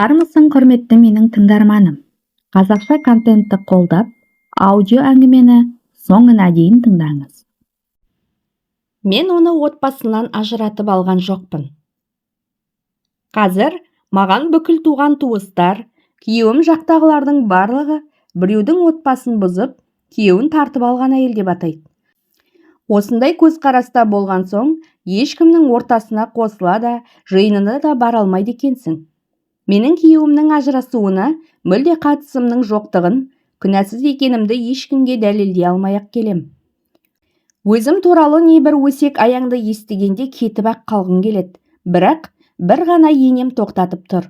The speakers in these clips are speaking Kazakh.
Армысың құрметті менің тыңдарманым. Қазақша контентті қолдап, аудио әңгімені соңына дейін тыңдаңыз. Мен оны отбасынан ажыратып алған жоқпын. Қазір маған бүкіл туған туыстар, күйеуім жақтағылардың барлығы біреудің отбасын бұзып, күйеуін тартып алған әйел деп атайды. Осындай көзқараста болған соң, ешкімнің ортасына қосыла да, жиынына да бара алмайды екенсің. Менің күйеуімнің ажырасуына мүлде қатысымның жоқтығын, күнәсіз екенімді ешкімге дәлелдей алмай-ақ келем. Өзім туралы небір өсек аяңды естігенде кетіп-ақ қалғым келеді, бірақ бір ғана енем тоқтатып тұр.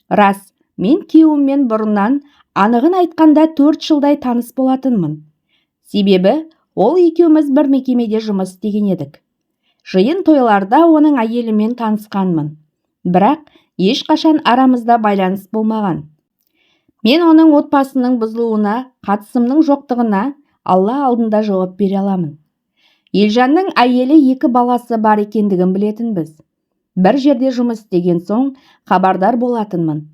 Рас, мен күйеуіммен бұрыннан, анығын айтқанда 4 жылдай таныс болатынмын. Себебі, ол екеуміз бір мекемеде жұмыс істеген едік. Жиын тойларда оның әйелімен танысқанмын. Бірақ ешқашан арамызда байланыс болмаған. Мен оның отбасының бұзылуына, қатысымның жоқтығына Алла алдында жауап бере аламын. Елжанның әйелі 2 баласы бар екендігін білетінбіз. Бір жерде жұмыс істеген соң хабардар болатынмын.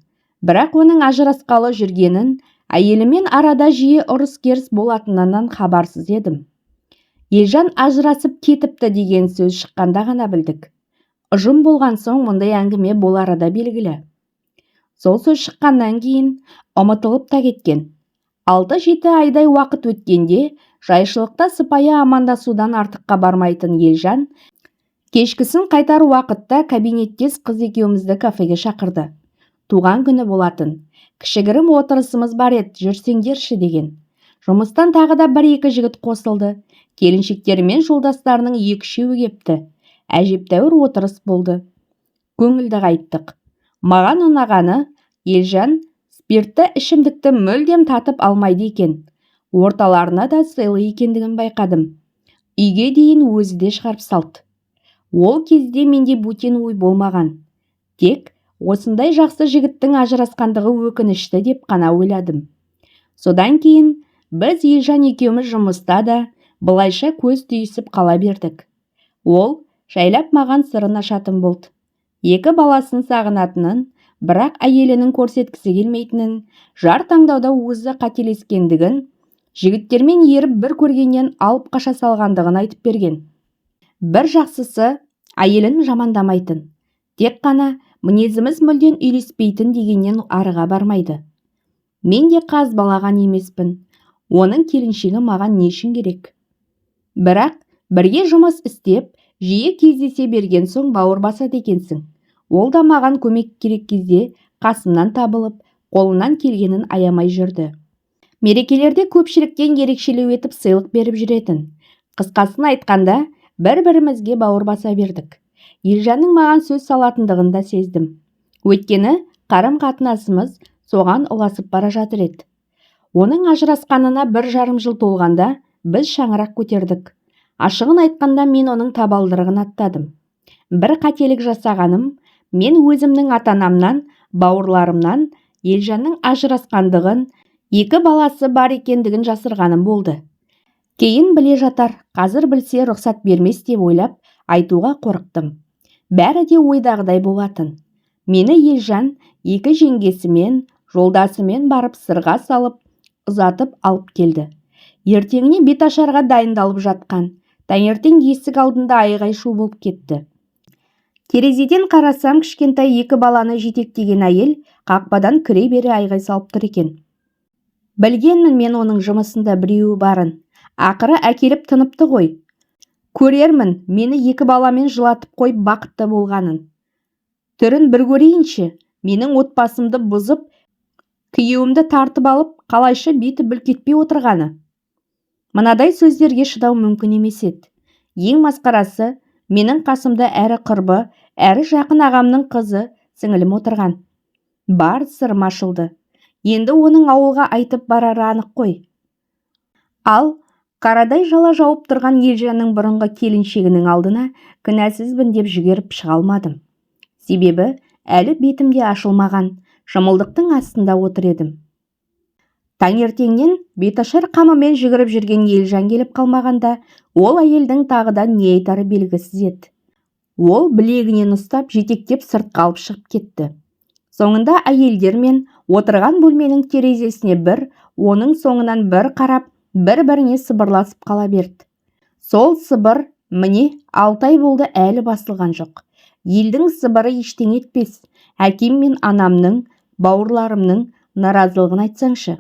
Бірақ оның ажырасқалы жүргенін, әйелімен арада жиі ұрыс-керіс болатынынан хабарсыз едім. Елжан ажырасып кетіпті деген сөз шыққанда ғана білдік. Ұжым болған соң мұндай әңгіме болары да белгілі. Сол сөз шыққаннан кейін ұмытылып та кеткен. 6-7 айдай уақыт өткенде, жайшылықта сыпайы амандасудан артыққа бармайтын Елжан, кешкісін қайтар уақытта кабинеттес қыз екеумізді кафеге шақырды. Туған күні болатын. Кішігірім отырысымыз бар еді, жүрсеңдерші деген. Жұмыстан тағы да 1-2 жігіт қосылды. Келіншектері жолдастарының 2-3 кепті. Әжептәуір отырыс болды. Көңілді қайттық. Маған ұнағаны, Елжан спиртті ішімдікті мүлдем татып алмайды екен. Орталарына да сыйлы екендігін байқадым. Үйге дейін өзі де шығарып салды. Ол кезде менде бөтен ой болмаған. Тек осындай жақсы жігіттің ажырасқандығы өкінішті деп қана ойладым. Содан кейін біз Елжан екеуміз жұмыста да былайша көз түйісіп қала бердік. Ол жайлап маған сырын ашатын болды. 2 баласын сағынатынын, бірақ әйелінің көрсеткісі келмейтінін, жар таңдауда өзі қателескендігін, жігіттермен еріп бір көргеннен алып қаша салғандығын айтып берген. Бір жақсысы, әйелін жамандамайтын. Тек қана мінезіміз мүлден үйлеспейтін дегеннен арыға бармайды. Мен де қаз балаған емеспін. Оның келіншегі маған не үшін керек? Бірақ бірге жұмыс істеп, жиі кездесе берген соң бауыр басады екенсің. Ол да маған көмек керек кезде қасымнан табылып, қолынан келгенін аямай жүрді. Мерекелерде көпшіліктен ерекшелеу етіп сыйлық беріп жүретін. Қысқасын айтқанда, бір-бірімізге бауыр баса бердік. Елжанның маған сөз салатындығын да сездім. Өйткені қарым-қатынасымыз соған ұласып бара жатыр еді. Оның ажырасқанына 1,5 жыл толғанда біз шаңырақ көтердік. Ашығын айтқанда мен оның табалдырығын аттадым. Бір қателік жасағаным, мен өзімнің ата-анамнан, бауырларымнан Елжанның ажырасқандығын, 2 баласы бар екендігін жасырғаным болды. Кейін біле жатар, қазір білсе рұқсат бермес деп ойлап, айтуға қорықтым. Бәрі де ойдағыдай болатын. Мені Елжан 2 жеңгесімен, жолдасымен барып сырға салып, ұзатып алып келді. Ертеңіне беташарға дайындалып жатқан. Таңертең есік алдында айғай-шу болып кетті. Терезеден қарасам, кішкентай 2 баланы жетектеген әйел қақпадан кіре бере айғай салып тұр екен. Білгенмін мен оның жұмысында біреуі барын. Ақыры әкеліп тыныпты ғой. Көрермін, мені 2 баламен жылатып қойып бақытты болғанын. Түрін бір көрейінші, менің отбасымды бұзып, күйеуімді тартып алып, қалайша беті бүлкетпей отырғаны. Мынадай сөздерге шыдау мүмкін емес еді. Ең масқарасы, менің қасымда әрі құрбы, әрі жақын ағамның қызы, сіңілім отырған. Бар сырым ашылды. Енді оның ауылға айтып барары анық қой. Ал қарадай жала жауып тұрған Елжанның бұрынғы келіншегінің алдына кінәсізбін деп жүгеріп шыға алмадым. Себебі әлі бетімде ашылмаған, шымылдықтың астында отыр едім. Таңертеңнен беташар қамымен жүгіріп жүрген Елжан келіп қалмағанда, ол әйелдің тағыдан не айтары белгісіз еді. Ол білегінен ұстап, жетектеп сыртқа алып шығып кетті. Соңында әйелдер мен отырған бөлменің терезесіне бір, оның соңынан бір қарап, бір-біріне сыбырласып қала берді. Сол сыбыр міне 6 ай болды әлі басылған жоқ. Елдің сыбыры ештеңе етпес. Әкем мен анамның, бауырларымның наразылығын айтсаңшы.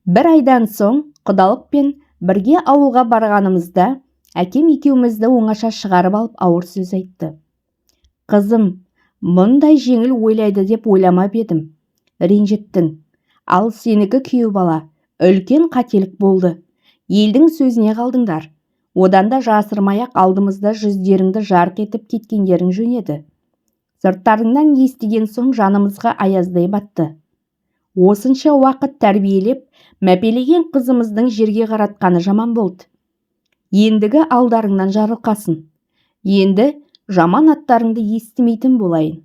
Бір айдан соң құдалықпен бірге ауылға барғанымызда әкем екеумізді оңаша шығарып алып ауыр сөз айтты. Қызым, мұндай жеңіл ойлайды деп ойламап едім. Ренжіттің. Ал сенікі күйеу бала. Үлкен қателік болды. Елдің сөзіне қалдыңдар. Одан да жасырмай-ақ алдымызда жүздеріңді жарқ етіп кеткендерің жөн еді. Сырттарыңнан естіген соң жанымызға аяздай батты. Осынша уақыт тәрбиелеп, мәпелеген қызымыздың жерге қаратқаны жаман болды. Ендігі алдарыңнан жарылқасын. Енді жаман аттарыңды естімейтін болайын.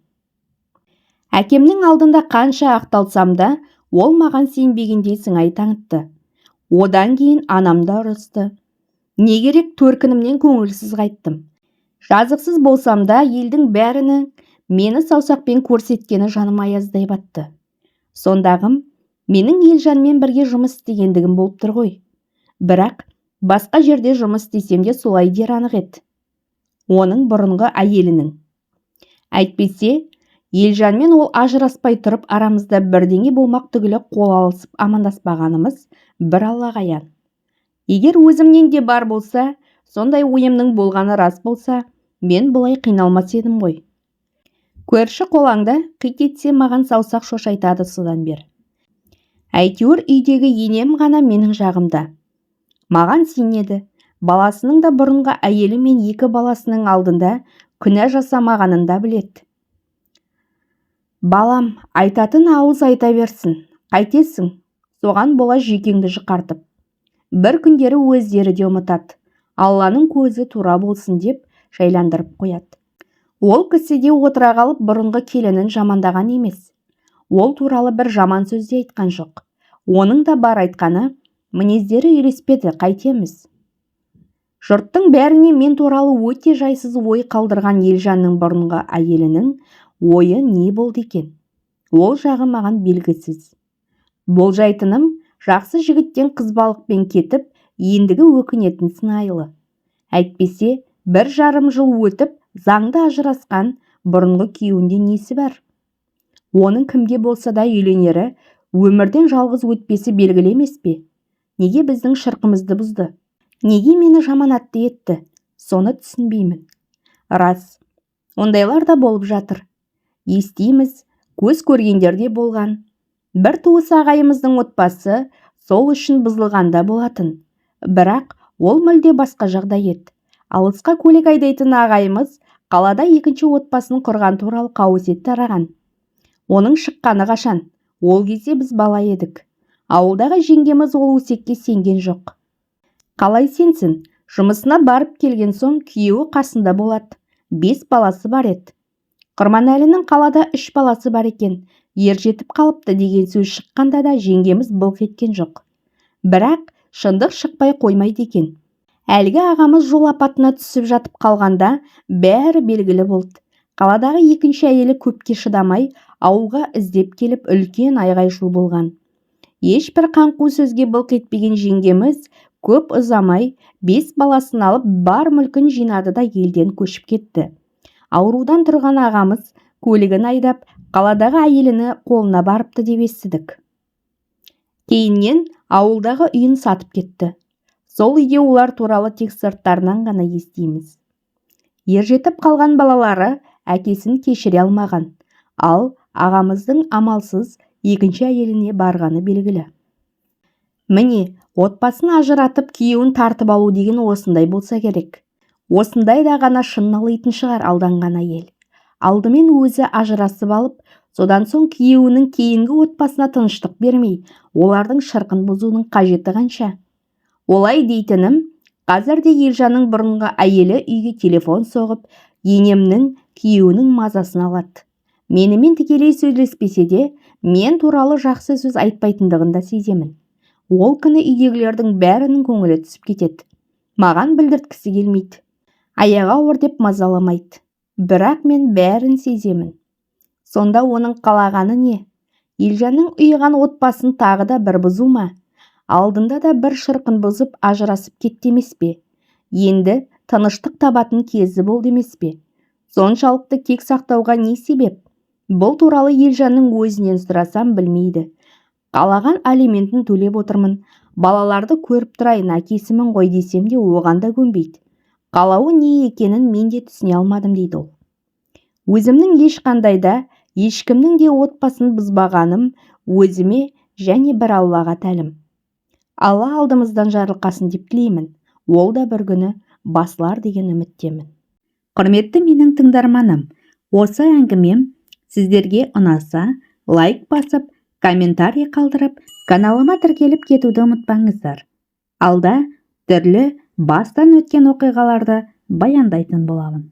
Әкемнің алдында қанша ақталсам да, ол маған сенбегендей сыңай танытты. Одан кейін анамда ұрысты. Не керек төркінімнен көңілсіз қайттым. Жазықсыз болсам да, елдің бәрінің мені саусақпен көрсеткені жаным аяздай батты. Сондағым, менің Елжанмен бірге жұмыс істегендігім болып тұр ғой. Бірақ басқа жерде жұмыс істесем де солай дер анық еді. Оның бұрынғы әйелінің. Әйтпесе, Елжанмен ол ажыраспай тұрып, арамызда бірдеңе болмақ түгілі қол алысып амандаспағанымыз бір Аллаға аян. Егер өзімнен де бар болса, сондай ойымның болғаны рас болса, мен бұлай қиналмас едім ғой. Көрші қолаңда қит етсе маған саусақ шошайтады содан бер. Әйтеуір үйдегі енем ғана менің жағымда. Маған сенеді, баласының да бұрынғы әйелі мен 2 баласының алдында күнә жасамағанын да біледі. Балам, айтатын ауыз айта берсін, қайтесің, соған бола жүйкеңді жұқартып. Бір күндері өздері де ұмытады, Алланың көзі тура болсын деп жайландырып қояды. Ол кісі де отыра қалып бұрынғы келінін жамандаған емес. Ол туралы бір жаман сөз де айтқан жоқ. Оның да бар айтқаны, мінездері үйлеспеді, қайтеміз. Жұрттың бәріне мен туралы өте жайсыз ой қалдырған Елжанның бұрынғы әйелінің ойы не болды екен? Ол жағы маған белгісіз. Болжайтыным, жақсы жігіттен қызбалықпен кетіп, ендігі өкінетін сыңайлы. Әйтпесе, 1,5 жыл өтіп, заңды ажырасқан бұрынғы күйеуінде несі бар? Оның кімге болса да үйленері, өмірден жалғыз өтпесі белгілі емес пе? Неге біздің шырқымызды бұзды? Неге мені жаманатты етті? Соны түсінбеймін. Рас, ондайлар да болып жатыр. Естиміз, көз көргендер де болған. Бір туыс ағайымыздың отбасы сол үшін бұзылғанда болатын. Бірақ ол мүлде басқа жағдай еді. Алысқа көлік айдайтын ағайымыз қалада 2-ші отбасын құрған туралы қауесет тараған. Оның шыққаны қашан? Ол кезде біз бала едік. Ауылдағы жеңгеміз ол өсекке сенген жоқ. Қалай сенсін? Жұмысына барып келген соң күйеуі қасында болады. 5 баласы бар еді. Құрманәлінің қалада 3 баласы бар екен. Ер жетіп қалыпты деген сөз шыққанда да жеңгеміз былқ еткен жоқ. Бірақ шындық шықпай қоймайды екен. Әлгі ағамыз жол апатына түсіп жатып қалғанда бәрі белгілі болды. Қаладағы 2-ші әйелі көпке шыдамай ауылға іздеп келіп үлкен айғай-шу болған. Ешбір қаңқу сөзге былқ етпеген жеңгеміз көп ұзамай 5 баласын алып бар мүлкін жинады да елден көшіп кетті. Аурудан тұрған ағамыз көлігін айдап қаладағы әйеліні қолына барыпты деп естідік. Кейіннен ауылдағы үйін сатып кетті. Сол үйде олар туралы тек сырттарынан ғана естиміз. Ержетіп қалған балалары әкесін кешіре алмаған, ал ағамыздың амалсыз 2-ші әйеліне барғаны белгілі. Міне, отбасын ажыратып күйеуін тартып алу деген осындай болса керек. Осындай да ғана шын налитын шығар алданған әйел. Алдымен өзі ажырасып алып, содан соң күйеуінің кейінгі отбасына тыныштық бермей, олардың шырқын бұзудың қажеті қанша? Олай дейтінім, қазір де Елжанның бұрынғы әйелі үйге телефон соғып, енемнің күйеуінің мазасын алады. Менімен тікелей сөйлеспесе де, мен туралы жақсы сөз айтпайтындығын да сеземін. Ол күні үйдегілердің бәрінің көңілі түсіп кетеді. Маған білдірткісі келмейді. Аяғы ауыр деп мазаламайды. Бірақ мен бәрін сеземін. Сонда оның қалағаны не? Елжанның ұйыған отбасын тағы да бір бұзу ма? Алдында да бір шырқын бұзып ажырасып кетті емес пе? Енді тыныштық табатын кезі болды емес пе? Соншалықты кек сақтауға не себеп? Бұл туралы Елжанның өзінен сұрасам білмейді. Қалаған алиментін төлеп отырмын. Балаларды көріп тұрайын, әкесімін ғой десем де оған да көнбейді. Қалауы не екенін мен де түсіне алмадым дейді ол. Өзімнің ешқандай да, ешкімнің де отбасын бұзбағаным өзіме және бір Аллаға тәлім. Алла алдымыздан жарылқасын деп тілеймін. Ол да бір күні басылар деген үміттемін. Құрметті менің тыңдарманым, осы әңгімем сіздерге ұнаса, лайк басып, комментарий қалдырып, каналыма тіркеліп кетуді ұмытпаңыздар. Алда түрлі бастан өткен оқиғаларды баяндайтын боламын.